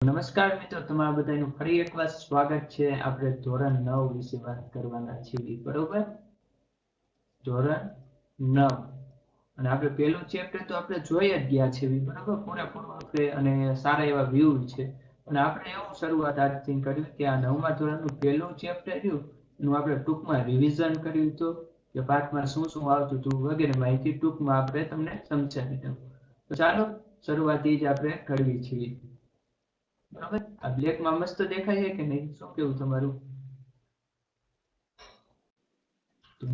નમસ્કાર મિત્રો, તમારા બધાનું ફરી એકવાર સ્વાગત છે. આપણે ધોરણ 9 વિશે વાત કરવાના છીએ, બરોબર? ધોરણ 9 અને આપણે પહેલું ચેપ્ટર તો આપણે જોઈ જ ગયા છે, બરોબર? પૂરેપૂરું આપણે અને સારા એવા વ્યૂ છે. અને આપણે એવું શરૂઆત આજથી કર્યું કે આ 9મા ધોરણનું પહેલું ચેપ્ટર રહ્યું એનું આપણે ટૂંકમાં રિવિઝન કર્યું હતું કે પાઠમાં શું શું આવતું હતું વગેરે માહિતી ટૂંકમાં આપણે તમને સમજાવી દઉં. તો ચાલો શરૂઆતી જ આપણે કરવી છીએ. બરાબર, આ બ્લેક માં મસ્ત દેખાય છે કે નહીં? શું કેવું તમારું? તો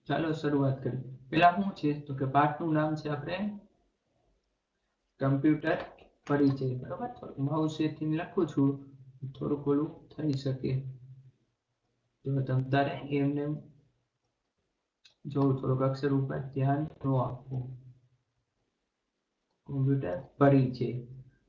ચાલો શરૂઆત કરીએ. પેલા શું છે તો કે પાઠનું નામ છે આપણે કમ્પ્યુટર પરિચય. બરાબર, માઉસ થી લખું છું, થોડું ઓલું થઈ શકે તો તમારે એમને જોવું, થોડુંક અક્ષર ઉપર ધ્યાન ન આપવું. કમ્પ્યુટર પરિચય.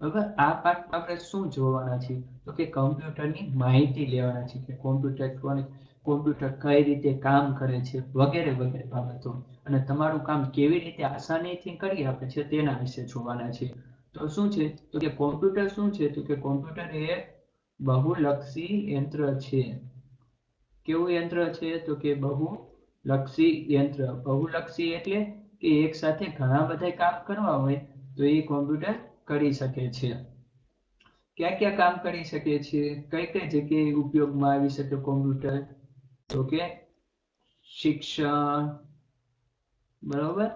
બરાબર, આ પાઠમાં આપણે શું જોવાના છીએ તો કે કમ્પ્યુટરની માહિતી લેવાના છે કે કોમ્પ્યુટર કઈ રીતે કામ કરે છે વગેરે વગેરે બાબતો, અને તમારું કામ કેવી રીતે આસાનીથી કરી આપે છે તેના વિશે જોવાના છે. તો શું છે તો કે કોમ્પ્યુટર શું છે તો કે કોમ્પ્યુટર એ બહુલક્ષી યંત્ર છે. કેવું યંત્ર છે તો કે બહુલક્ષી યંત્ર. બહુલક્ષી એટલે કે એક સાથે ઘણા બધા કામ કરવા હોય તો એ કોમ્પ્યુટર કરી શકે છે. ક્યાં ક્યાં કામ કરી શકે છે, કઈ કઈ જગ્યાએ ઉપયોગમાં આવી શકે કોમ્પ્યુટર તો કે શિક્ષણ, બરોબર,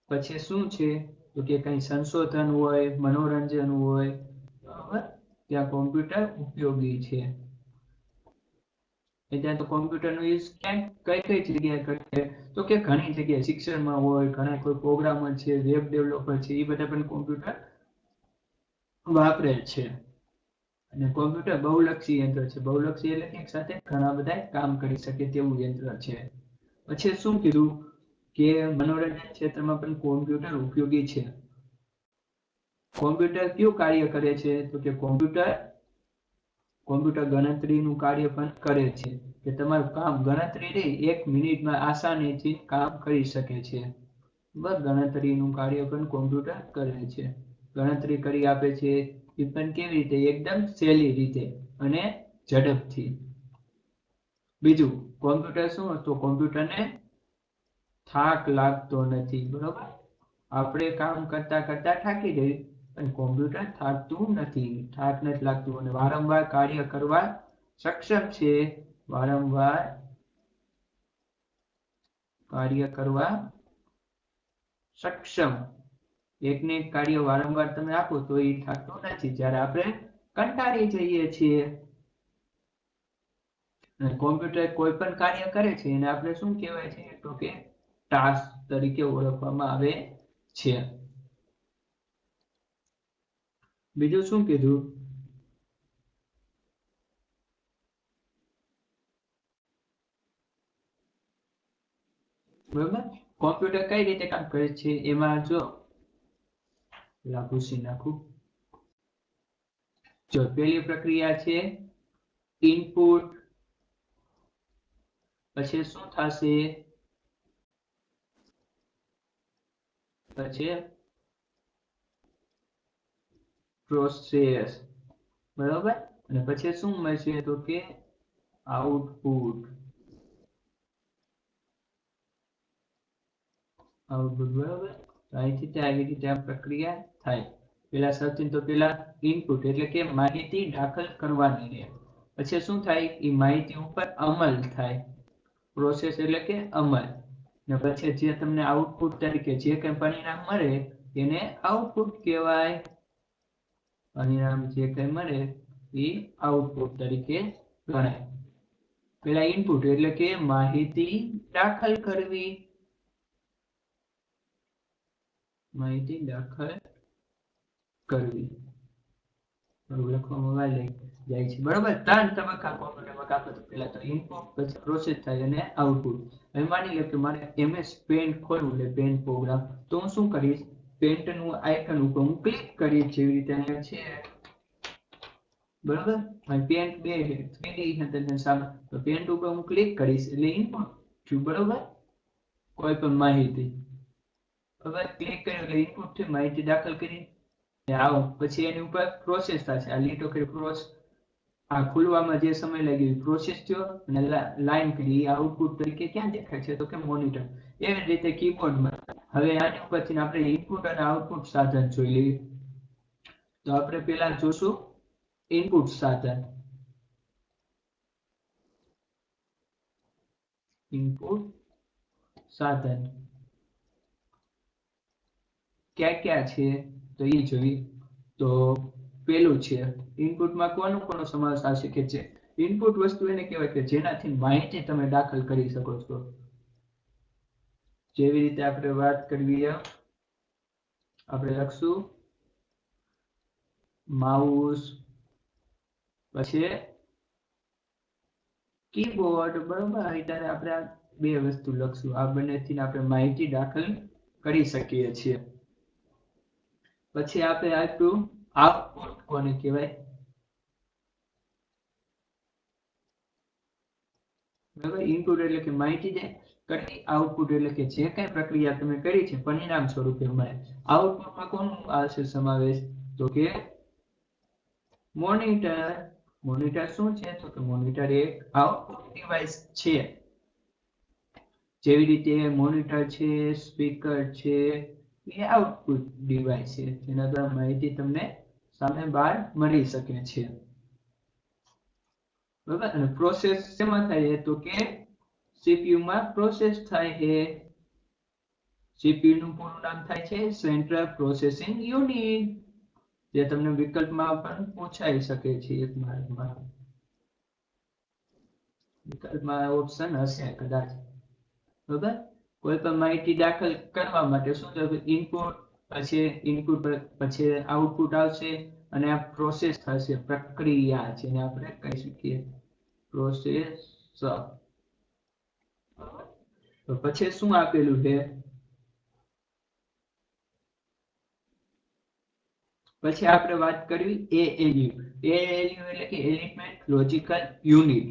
પછી શું છે તો કે કઈ સંશોધન હોય, મનોરંજન હોય, બરોબર, ત્યાં કોમ્પ્યુટર ઉપયોગી છે. ત્યાં તો કોમ્પ્યુટરનો યુઝ કઈ કઈ જગ્યાએ કરે તો કે ઘણી જગ્યાએ શિક્ષણમાં હોય, ઘણા કોઈ પ્રોગ્રામર છે, વેબ ડેવલપર છે, એ બધા પણ કોમ્પ્યુટર વાપરે છે. અને કોમ્પ્યુટર બહુલક્ષી યંત્ર છે. બહુલક્ષી એટલે એક સાથે ઘણા બધા કામ કરી શકે તેવું યંત્ર છે. પછી શું કીધું કે મનોરંજન ક્ષેત્રમાં પણ કોમ્પ્યુટર ઉપયોગી છે. કોમ્પ્યુટર કયું કાર્ય કરે છે તો કે કોમ્પ્યુટર ગણતરીનું કાર્ય પણ કરે છે. કે તમારું કામ ગણતરી રહી 1 મિનિટમાં આસાનીથી કામ કરી શકે છે. બસ, ગણતરીનું કાર્ય પણ કોમ્પ્યુટર કરે છે. ગણતરી કરી આપે છે એ પણ કેવી રીતે? એકદમ સહેલી રીતે અને ઝડપથી. બીજું, કોમ્પ્યુટર શું તો કોમ્પ્યુટરને થાક લાગતો નથી. બરોબર, આપણે કામ કરતા કરતા થાકી જઈએ પણ કોમ્પ્યુટર થાકતું નથી, થાક નથી લાગતું અને વારંવાર કાર્ય કરવા સક્ષમ છે. વારંવાર કાર્ય કરવા સક્ષમ. એકને એક કાર્ય વારંવાર તમે આપો તો એ થાકતું નથી, જ્યારે આપણે કંટાળી જઈએ છીએ. કોમ્પ્યુટર કોઈ પણ કાર્ય કરે છે એને આપણે શું કહેવાય છે તો કે ટાસ્ક તરીકે ઓળખવામાં આવે છે. બીજું શું કીધું? બરાબર, કોમ્પ્યુટર કઈ રીતે કામ કરે છે એમાં જો ભૂસી નાખું. જો પહેલી પ્રક્રિયા છે ઇનપુટ, પછી શું થશે, પછી પ્રોસેસ, બરાબર, અને પછી શું મળશે તો કે આઉટપુટ. બરાબર, અહીંથી આવી રીતે આ પ્રક્રિયા થાય. પેલા સૌથી તો પેલા ઇનપુટ એટલે કે માહિતી દાખલ કરવાની રહે. પછી શું થાય? એ માહિતી ઉપર અમલ થાય. પ્રોસેસ એટલે કે અમલ. ને પછી જે તમને આઉટપુટ તરીકે જે કંઈ પરિણામ મળે એને આઉટપુટ કહેવાય. પરિણામ જે કંઈ મળે એ આઉટપુટ તરીકે ગણાય. પેલા ઇનપુટ એટલે કે માહિતી દાખલ કરવી. માહિતી દાખલ કરવી લખવામાં જાય છે. બરોબર, 3 તબક્કા કોમ્પ્યુટરમાં કામ કરે. પહેલા તો ઇનપુટ, પછી પ્રોસેસ થાય અને આઉટપુટ. હવે માની લો કે મારે MS પેન્ટ ખોલવું છે, પેન્ટ પ્રોગ્રામ, તો હું શું કરીશ? પેન્ટનું આઇકન ઉપર હું ક્લિક કરીશ, જેવી રીતે અહીંયા છે, બરોબર, પેન્ટ 3D છે સામે, તો પેન્ટ ઉપર હું ક્લિક કરીશ એટલે ઇનપુટ થયું. બરોબર, કોઈ પણ માહિતી. હવે ક્લિક કર્યું એટલે ઇનપુટ થી માહિતી દાખલ કરી. આવો પછી એની ઉપર પ્રોસેસ થશે. આ લીટો કરી આ ખુલવામાં જે સમય લાગ્યો પ્રોસેસ થયો અને લાઈન કરી આઉટપુટ તરીકે ક્યાં દેખાય છે તો કે મોનિટર. એવી રીતે કીબોર્ડમાં. હવે આની ઉપરથી આપણે ઇનપુટ અને આઉટપુટ સાધન જોઈ લઈએ. તો આપણે પેલા જોશું ઇનપુટ સાધન. ઇનપુટ સાધન ક્યાં ક્યાં છે તો એ જોઈ. તો પેલું છે ઇનપુટમાં કોનો સમાવેશ આવી શકે છે. ઇનપુટ વસ્તુ એને કહેવાય કે જેનાથી માહિતી તમે દાખલ કરી શકો છો. જેવી રીતે આપણે વાત કરવી આપણે લખશું માઉસ પછી કીબોર્ડ. બરોબર, અત્યારે આપણે બે વસ્તુ લખશું. આ બંનેથી આપણે માહિતી દાખલ કરી શકીએ છીએ. પછી આપણે આપ્યું આઉટપુટ કોને કહેવાય. બરાબર, ઇનપુટ એટલે કે માહિતી દે કરી, આઉટપુટ એટલે કે જે કઈ પ્રક્રિયા તમે કરી છે પરિણામ સ્વરૂપે મળે. આઉટપુટમાં કોનો આવશે સમાવેશ તો કે મોનિટર. મોનિટર શું છે તો કે મોનિટર એક આઉટપુટ ડિવાઇસ છે. જેવી રીતે મોનિટર છે, સ્પીકર છે, એ આઉટપુટ ડિવાઇસ છે જેના દ્વારા માહિતી તમને સામે બહાર મળી શકે છે. બરાબર, અને પ્રોસેસ શેમાં થાય તો કે સીપીયુ માં પ્રોસેસ થાય છે. સીપીયુ નું પૂરું નામ થાય છે સેન્ટ્રલ પ્રોસેસિંગ યુનિટ, જે તમને વિકલ્પમાં પણ પૂછાઈ શકે છે. એક માર્કમાં વિકલ્પમાં ઓપ્શન હશે કદાચ. બરાબર, કોઈ પણ માહિતી દાખલ કરવા માટે શું થશે ઇનપુટ, પછી ઇનપુટ પછી આઉટપુટ આવશે અને આ પ્રોસેસ થશે, પ્રક્રિયા જેને આપણે કહી શકીએ પ્રોસેસ. તો પછી શું આપેલું છે પછી આપણે વાત કરવી એએલયુ. એએલયુ એટલે કે એલિમેન્ટ લોજિકલ યુનિટ.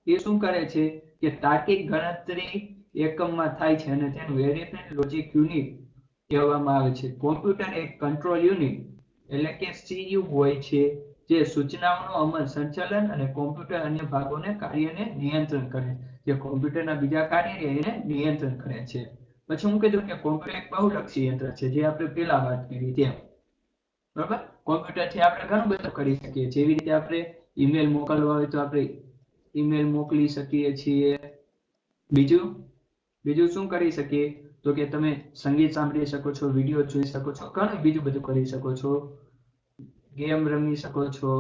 એ શું કરે છે કે તાર્કિક ગણતરી એકમમાં થાય છે અને તેનું એલિમેન્ટ લોજિક યુનિટ કહેવામાં આવે છે. કોમ્પ્યુટર એક કંટ્રોલ યુનિટ એટલે કે સીયુ હોય છે જે સૂચનાઓનો અમલ, સંચાલન અને કોમ્પ્યુટર અન્ય ભાગોને કાર્યને નિયંત્રણ કરે. જે કોમ્પ્યુટરના બીજા કાર્ય એને નિયંત્રણ કરે છે. પછી હું કીધું કે કોમ્પ્યુટર એક બહુલક્ષી યંત્ર છે, જે આપણે પેલા વાત કરી તેમ. બરાબર, કોમ્પ્યુટરથી આપણે ઘણું બધું કરી શકીએ. જેવી રીતે આપણે ઈમેલ મોકલવા હોય તો આપણે ઈમેલ મોકલી શકીએ છીએ. બીજું શું કરી શકીએ તો કે તમે સંગીત સાંભળી શકો છો, વિડીયો જોઈ શકો છો, ઘણું બીજું બધું કરી શકો છો, ગેમ રમી શકો છો.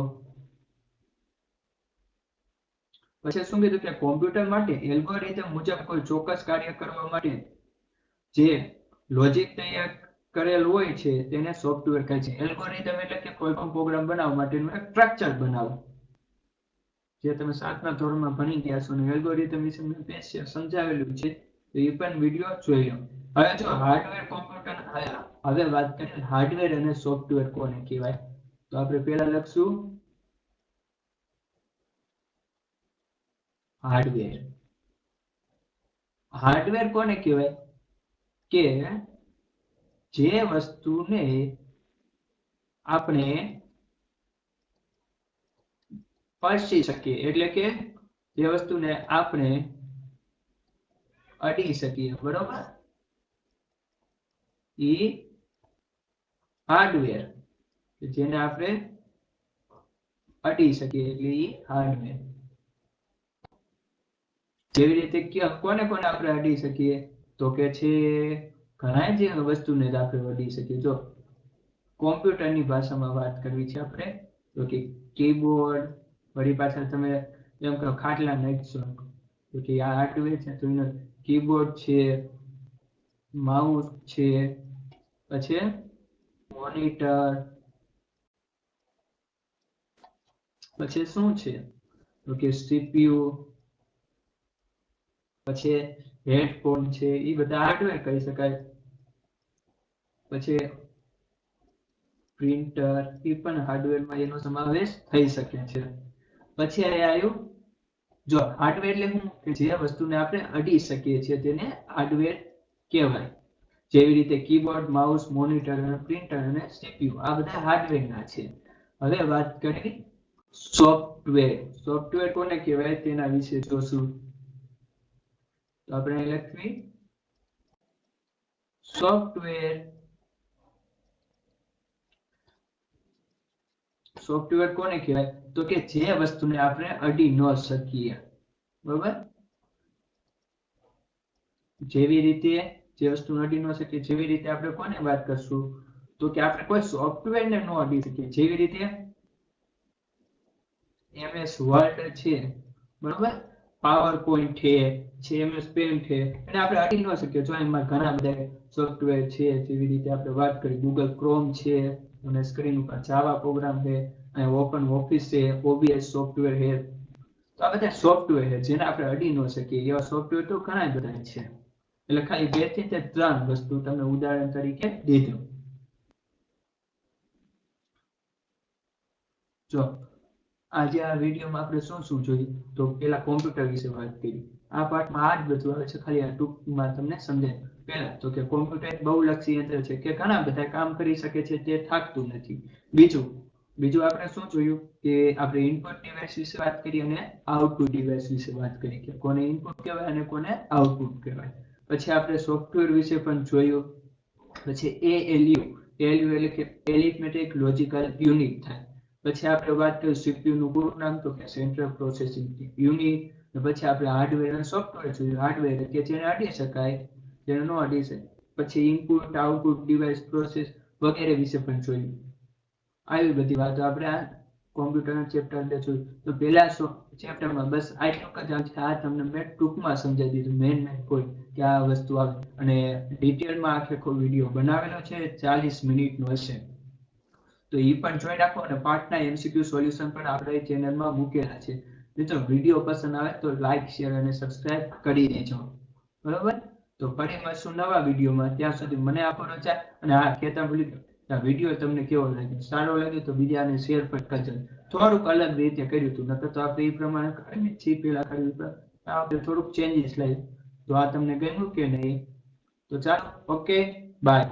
પછી શું કીધું કે કોમ્પ્યુટર માટે એલ્ગોરિધમ મુજબ કોઈ ચોક્કસ કાર્ય કરવા માટે જે લોજિક તૈયાર કરેલ હોય છે તેને સોફ્ટવેર કહે છે. એલ્ગોરિધમ એટલે કે કોઈ પણ પ્રોગ્રામ બનાવવા માટેનું એક સ્ટ્રક્ચર બનાવો, જે તમે 7મા ધોરણમાં ભણી ગયા છો. અને એલ્ગોરિધમ વિશે મેં પેજ સમજાવેલું છે, તો એ પણ વિડીયો જોઈ લો. હવે જો હાર્ડવેર કોમ્પ્યુટર, હવે વાત કરીએ હાર્ડવેર અને સોફ્ટવેર કોને કહેવાય. તો આપણે પહેલા લખશું હાર્ડવેર. હાર્ડવેર કોને કહેવાય કે જે વસ્તુને આપણે સ્પર્શી શકીએ, એટલે કે જે વસ્તુને આપણે અડી શકીએ. બરોબર, એ હાર્ડવેર, જેને આપણે અડી શકીએ એટલે એ હાર્ડવેર. જેવી રીતે કોને કોને આપણે અડી શકીએ તો કે છે ઘણા જે વસ્તુને આપણે અડી શકીએ. જો કોમ્પ્યુટરની ભાષામાં વાત કરવી છે આપણે તો કે કીબોર્ડ, વળી પાછળ તમે એમ કહો ખાટલા નાખશો તો કે આ હાર્ડવેર છે, તો એનો કીબોર્ડ છે, માઉસ છે, પછી મોનિટર, પછી શું છે તો કે સીપીયુ, પછી હેડફોન છે, એ બધા હાર્ડવેર કહી શકાય. પછી પ્રિન્ટર, એ પણ હાર્ડવેરમાં એનો સમાવેશ થઈ શકે છે. પછી આવ્યું જો હાર્ડવેર એટલે શું કે જે વસ્તુને આપણે અડી શકીએ છીએ તેને હાર્ડવેર કહેવાય. જેવી રીતે કીબોર્ડ, માઉસ, મોનિટર અને પ્રિન્ટર અને સીપીયુ આ બધા હાર્ડવેરના છે. હવે વાત કરીએ સોફ્ટવેર. સોફ્ટવેર કોને કહેવાય તેના વિશે જોશું. તો આપણે લખવી સોફ્ટવેર. સોફ્ટવેર કોને કહેવાય તો કે જે વસ્તુને આપણે અડી ન શકીએ. બરાબર, જેવી રીતે જે વસ્તુ અડી ન શકીએ જેવી રીતે આપણે કોને વાત કરશું તો કે આપણે કોઈ સોફ્ટવેરને ન અડી શકીએ. જેવી રીતે MS વર્ડ છે, બરોબર, પાવર પોઈન્ટ છે, MS પેન્ટ છે, અને આપણે અડી ન શકીએ. જો એમાં ઘણા બધા સોફ્ટવેર છે, જેવી રીતે આપણે વાત કરી ગૂગલ ક્રોમ છે, અને સ્ક્રીન ઉપર જાવા પ્રોગ્રામ છે, અને ઓપન ઓફિસ છે, OBS સોફ્ટવેર છે. તો આ બધા સોફ્ટવેર છે જેને આપણે અડી ન શકીએ. એવા સોફ્ટવેર તો ઘણા બધા છે. એટલે ખાલી 2 થી 3 વસ્તુ તમને ઉદાહરણ તરીકે દીધું. જો આજે આ વિડીયોમાં આપણે શું શું જોયું તો પેલા કોમ્પ્યુટર વિશે વાત કરી. આ પાર્ટમાં આ જ બધું આવે છે, ખાલી આ ટૂંકમાં તમને સમજાય. પહેલા તો કે કોમ્પ્યુટર એક બહુલક્ષી યંત્ર છે કે ઘણા બધા કામ કરી શકે છે, તે થાકતું નથી. બીજું આપણે શું જોયું કે આપણે ઇનપુટ ડિવાઇસ વિશે વાત કરી અને આઉટપુટ ડિવાઇસ વિશે વાત કરી કે કોને ઇનપુટ કહેવાય અને કોને આઉટપુટ કહેવાય. પછી આપણે સોફ્ટવેર વિશે પણ જોયું. પછી ALU એટલે કે એરિથમેટિક લોજિકલ યુનિટ થાય. પછી આપણે વાત કરી CPU નું પૂરું નામ તો કે સેન્ટ્રલ પ્રોસેસિંગ યુનિટ. પછી આપણે હાર્ડવેર અને સોફ્ટવેર જોયું. હાર્ડવેર કે જેને અડી શકાય, જેને ન અડી શકાય. પછી ઇનપુટ આઉટપુટ ડિવાઇસ પ્રોસેસ વગેરે વિશે પણ જોયું. આવી બધી વાતો આપણે આ કોમ્પ્યુટરના ચેપ્ટર અંદર જોયું. તો પહેલા ચેપ્ટરમાં બસ આટલું જ આ તમને મેં ટૂંકમાં સમજાવી દીધું મેન પોઈન્ટ કે આ વસ્તુ આવે. અને ડિટેલમાં આખો વિડીયો બનાવેલો છે, 40 મિનિટનો હશે. તો એ પણ જોઈ રાખો. અને પાર્ટના MCQ સોલ્યુશન પણ આપણી ચેનલમાં મૂકેલા છે. મિત્રો વિડીયો પસંદ આવે તો લાઈક, શેર અને સબસ્ક્રાઇબ કરી દેજો. બરોબર, તો ફરી મળશું નવા વિડીયોમાં. ત્યાં સુધી મને આપો રજા. અને હા, કહેતા ભૂલી ગયો, આ વિડીયો તમને કેવો લાગ્યો? સારો લાગ્યો તો બીજાને શેર પણ કરજો. થોડુંક અલગ રીતે કર્યું હતું, નકર તો આપણે એ પ્રમાણે કરીએ છીએ પેલા કર્યું હતું. આપણે થોડુંક ચેન્જીસ લાવ્યું. તો આ તમને ગમ્યું કે નહીં? તો ચાલો, ઓકે, બાય.